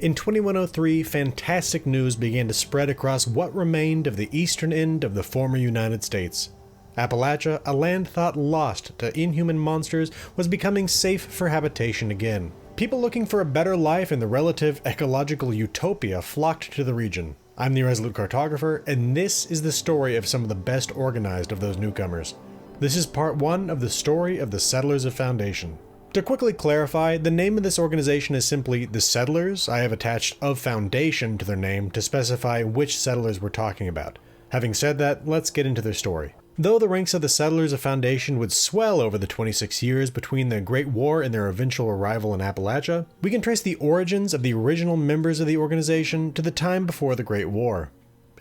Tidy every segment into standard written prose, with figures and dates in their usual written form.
In 2103, fantastic news began to spread across what remained of the eastern end of the former United States. Appalachia, a land thought lost to inhuman monsters, was becoming safe for habitation again. People looking for a better life in the relative ecological utopia flocked to the region. I'm the Irresolute Cartographer, and this is the story of some of the best organized of those newcomers. This is part 1 of the story of the Settlers of Foundation. To quickly clarify, the name of this organization is simply the Settlers. I have attached "of Foundation" to their name to specify which settlers we're talking about. Having said that, let's get into their story. Though the ranks of the Settlers of Foundation would swell over the 26 years between the Great War and their eventual arrival in Appalachia, we can trace the origins of the original members of the organization to the time before the Great War.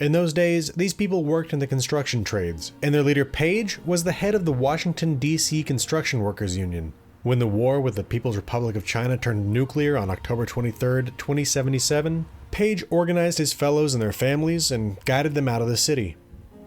In those days, these people worked in the construction trades, and their leader Page was the head of the Washington, D.C. Construction Workers Union. When the war with the People's Republic of China turned nuclear on October 23, 2077, Page organized his fellows and their families and guided them out of the city.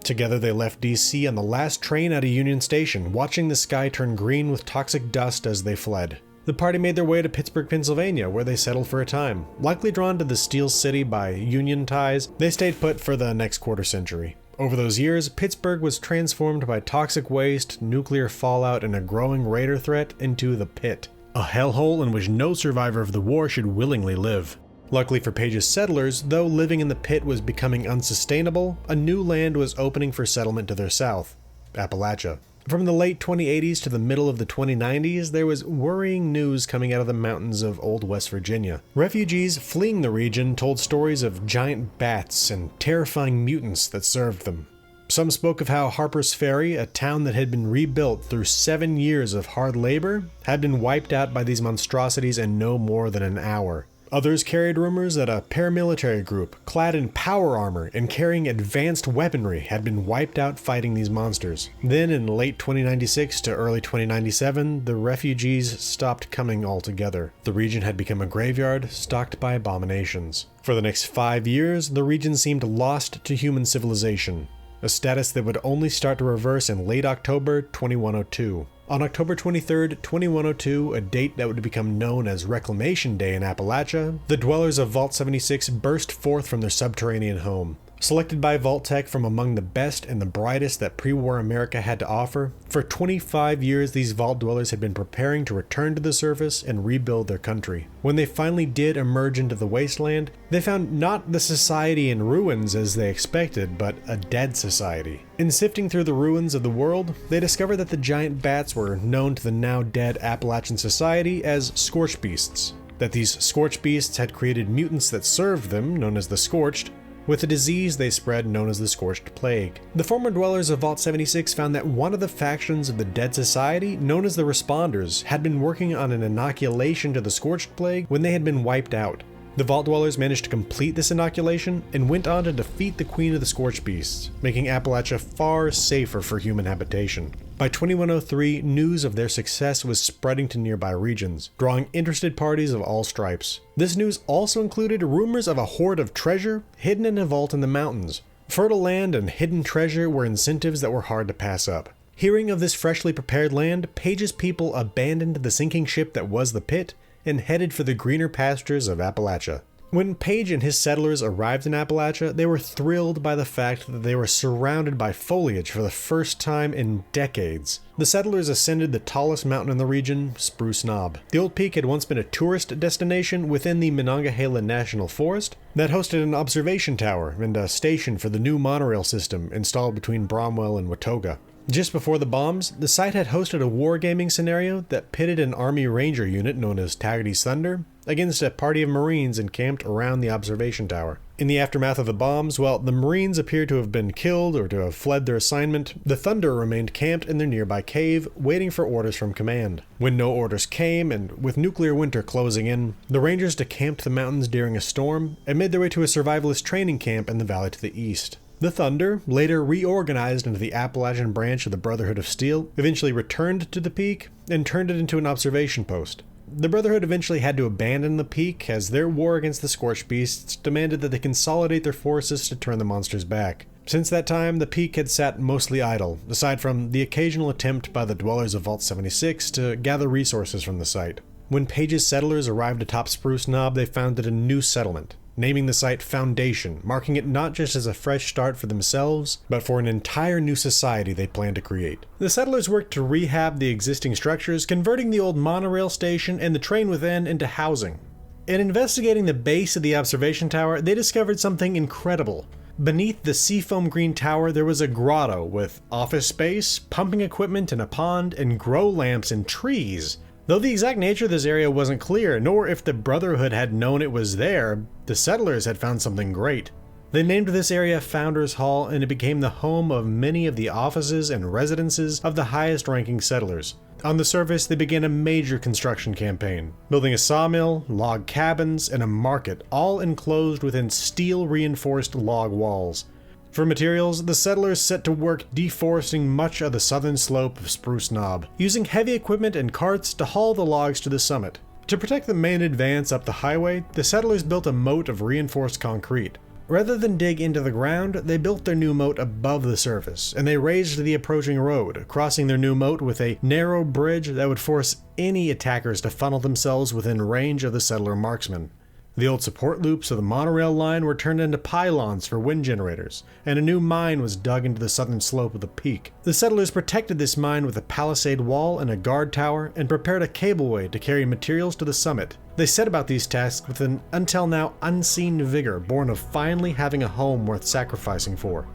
Together they left DC on the last train out of Union Station, watching the sky turn green with toxic dust as they fled. The party made their way to Pittsburgh, Pennsylvania, where they settled for a time. Likely drawn to the Steel City by Union ties, they stayed put for the next quarter century. Over those years, Pittsburgh was transformed by toxic waste, nuclear fallout, and a growing raider threat into the Pit, a hellhole in which no survivor of the war should willingly live. Luckily for Page's settlers, though living in the Pit was becoming unsustainable, a new land was opening for settlement to their south, Appalachia. From the late 2080s to the middle of the 2090s, there was worrying news coming out of the mountains of old West Virginia. Refugees fleeing the region told stories of giant bats and terrifying mutants that served them. Some spoke of how Harper's Ferry, a town that had been rebuilt through 7 years of hard labor, had been wiped out by these monstrosities in no more than an hour. Others carried rumors that a paramilitary group, clad in power armor and carrying advanced weaponry, had been wiped out fighting these monsters. Then in late 2096 to early 2097, the refugees stopped coming altogether. The region had become a graveyard stalked by abominations. For the next 5 years, the region seemed lost to human civilization, a status that would only start to reverse in late October 2102. On October 23, 2102, a date that would become known as Reclamation Day in Appalachia, the dwellers of Vault 76 burst forth from their subterranean home. Selected by Vault-Tec from among the best and the brightest that pre-war America had to offer, for 25 years these Vault dwellers had been preparing to return to the surface and rebuild their country. When they finally did emerge into the wasteland, they found not the society in ruins as they expected, but a dead society. In sifting through the ruins of the world, they discovered that the giant bats were known to the now dead Appalachian society as Scorch Beasts, that these Scorch Beasts had created mutants that served them, known as the Scorched, with a disease they spread known as the Scorched Plague. The former dwellers of Vault 76 found that one of the factions of the dead society, known as the Responders, had been working on an inoculation to the Scorched Plague when they had been wiped out. The Vault dwellers managed to complete this inoculation and went on to defeat the Queen of the Scorched Beasts, making Appalachia far safer for human habitation. By 2103, news of their success was spreading to nearby regions, drawing interested parties of all stripes. This news also included rumors of a hoard of treasure hidden in a vault in the mountains. Fertile land and hidden treasure were incentives that were hard to pass up. Hearing of this freshly prepared land, Page's people abandoned the sinking ship that was the Pit and headed for the greener pastures of Appalachia. When Page and his settlers arrived in Appalachia, they were thrilled by the fact that they were surrounded by foliage for the first time in decades. The settlers ascended the tallest mountain in the region, Spruce Knob. The old peak had once been a tourist destination within the Monongahela National Forest that hosted an observation tower and a station for the new monorail system installed between Bromwell and Watoga. Just before the bombs, the site had hosted a wargaming scenario that pitted an Army Ranger unit known as Taggarty's Thunder against a party of Marines encamped around the observation tower. In the aftermath of the bombs, while the Marines appeared to have been killed or to have fled their assignment, the Thunder remained camped in their nearby cave, waiting for orders from command. When no orders came, and with nuclear winter closing in, the Rangers decamped the mountains during a storm and made their way to a survivalist training camp in the valley to the east. The Thunder, later reorganized into the Appalachian branch of the Brotherhood of Steel, eventually returned to the peak and turned it into an observation post. The Brotherhood eventually had to abandon the peak as their war against the Scorched Beasts demanded that they consolidate their forces to turn the monsters back. Since that time, the peak had sat mostly idle, aside from the occasional attempt by the dwellers of Vault 76 to gather resources from the site. When Page's settlers arrived atop Spruce Knob, they founded a new settlement, naming the site Foundation, marking it not just as a fresh start for themselves, but for an entire new society they planned to create. The settlers worked to rehab the existing structures, converting the old monorail station and the train within into housing. In investigating the base of the observation tower, they discovered something incredible. Beneath the seafoam green tower, there was a grotto with office space, pumping equipment in a pond, and grow lamps and trees. Though the exact nature of this area wasn't clear, nor if the Brotherhood had known it was there, the settlers had found something great. They named this area Founders Hall, and it became the home of many of the offices and residences of the highest-ranking settlers. On the surface, they began a major construction campaign, building a sawmill, log cabins, and a market, all enclosed within steel-reinforced log walls. For materials, the settlers set to work deforesting much of the southern slope of Spruce Knob, using heavy equipment and carts to haul the logs to the summit. To protect the main advance up the highway, the settlers built a moat of reinforced concrete. Rather than dig into the ground, they built their new moat above the surface, and they raised the approaching road, crossing their new moat with a narrow bridge that would force any attackers to funnel themselves within range of the settler marksmen. The old support loops of the monorail line were turned into pylons for wind generators, and a new mine was dug into the southern slope of the peak. The settlers protected this mine with a palisade wall and a guard tower, and prepared a cableway to carry materials to the summit. They set about these tasks with an until now unseen vigor born of finally having a home worth sacrificing for.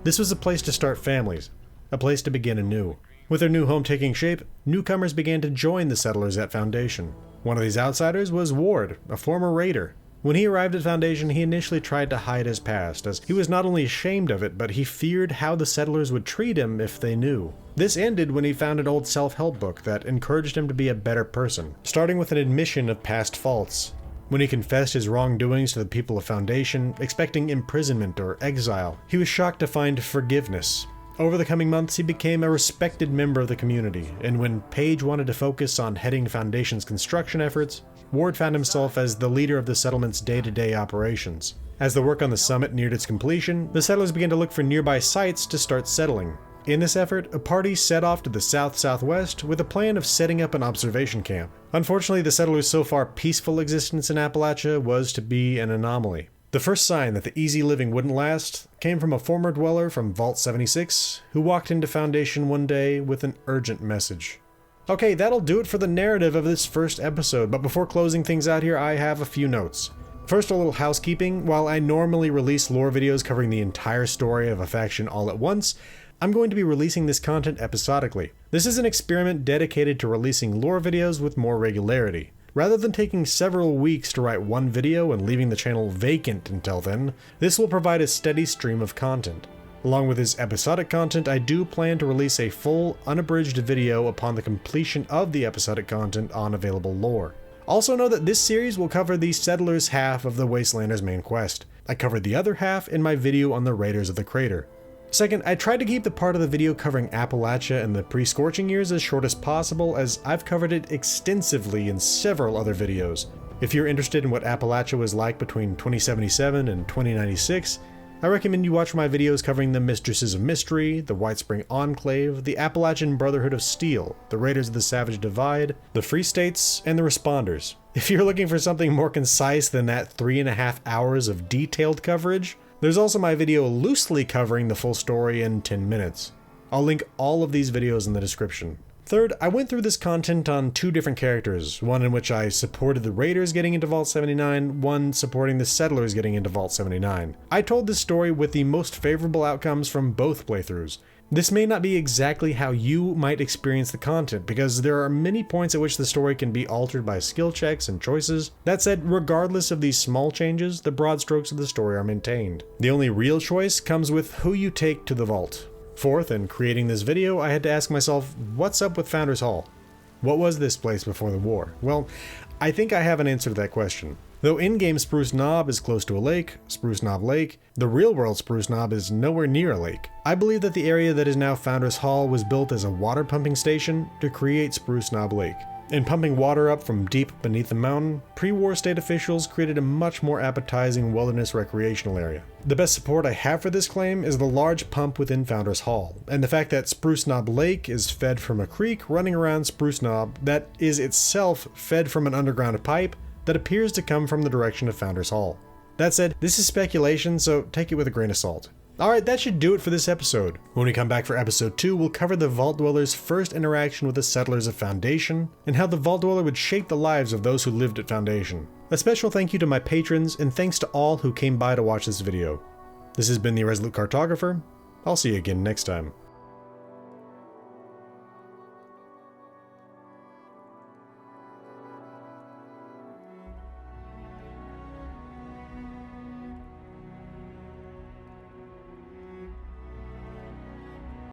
This was a place to start families, a place to begin anew. With their new home taking shape, newcomers began to join the settlers at Foundation. One of these outsiders was Ward, a former raider. When he arrived at Foundation, he initially tried to hide his past, as he was not only ashamed of it, but he feared how the settlers would treat him if they knew. This ended when he found an old self-help book that encouraged him to be a better person, starting with an admission of past faults. When he confessed his wrongdoings to the people of Foundation, expecting imprisonment or exile, he was shocked to find forgiveness. Over the coming months, he became a respected member of the community, and when Page wanted to focus on heading Foundation's construction efforts, Ward found himself as the leader of the settlement's day-to-day operations. As the work on the summit neared its completion, the settlers began to look for nearby sites to start settling. In this effort, a party set off to the south-southwest with a plan of setting up an observation camp. Unfortunately, the settlers' so far peaceful existence in Appalachia was to be an anomaly. The first sign that the easy living wouldn't last came from a former dweller from Vault 76 who walked into Foundation one day with an urgent message. Okay, that'll do it for the narrative of this first episode, but before closing things out here, I have a few notes. First, a little housekeeping. While I normally release lore videos covering the entire story of a faction all at once, I'm going to be releasing this content episodically. This is an experiment dedicated to releasing lore videos with more regularity. Rather than taking several weeks to write one video and leaving the channel vacant until then, this will provide a steady stream of content. Along with this episodic content, I do plan to release a full, unabridged video upon the completion of the episodic content on available lore. Also know that this series will cover the Settlers half of the Wastelanders main quest. I covered the other half in my video on the Raiders of the Crater. Second, I tried to keep the part of the video covering Appalachia and the pre-scorching years as short as possible, as I've covered it extensively in several other videos. If you're interested in what Appalachia was like between 2077 and 2096, I recommend you watch my videos covering the Mistresses of Mystery, the White Spring Enclave, the Appalachian Brotherhood of Steel, the Raiders of the Savage Divide, the Free States, and the Responders. If you're looking for something more concise than that 3.5 hours of detailed coverage, there's also my video loosely covering the full story in 10 minutes. I'll link all of these videos in the description. Third, I went through this content on two different characters, one in which I supported the Raiders getting into Vault 79, one supporting the Settlers getting into Vault 79. I told this story with the most favorable outcomes from both playthroughs. This may not be exactly how you might experience the content, because there are many points at which the story can be altered by skill checks and choices. That said, regardless of these small changes, the broad strokes of the story are maintained. The only real choice comes with who you take to the vault. Fourth, in creating this video, I had to ask myself, what's up with Founders Hall? What was this place before the war? Well, I think I have an answer to that question. Though in-game Spruce Knob is close to a lake, Spruce Knob Lake, the real-world Spruce Knob is nowhere near a lake. I believe that the area that is now Founders Hall was built as a water pumping station to create Spruce Knob Lake. In pumping water up from deep beneath the mountain, pre-war state officials created a much more appetizing wilderness recreational area. The best support I have for this claim is the large pump within Founders Hall, and the fact that Spruce Knob Lake is fed from a creek running around Spruce Knob that is itself fed from an underground pipe that appears to come from the direction of Founders Hall. That said, this is speculation, so take it with a grain of salt. Alright, that should do it for this episode. When we come back for episode 2, we'll cover the Vault Dweller's first interaction with the settlers of Foundation, and how the Vault Dweller would shape the lives of those who lived at Foundation. A special thank you to my patrons, and thanks to all who came by to watch this video. This has been the Irresolute Cartographer. I'll see you again next time.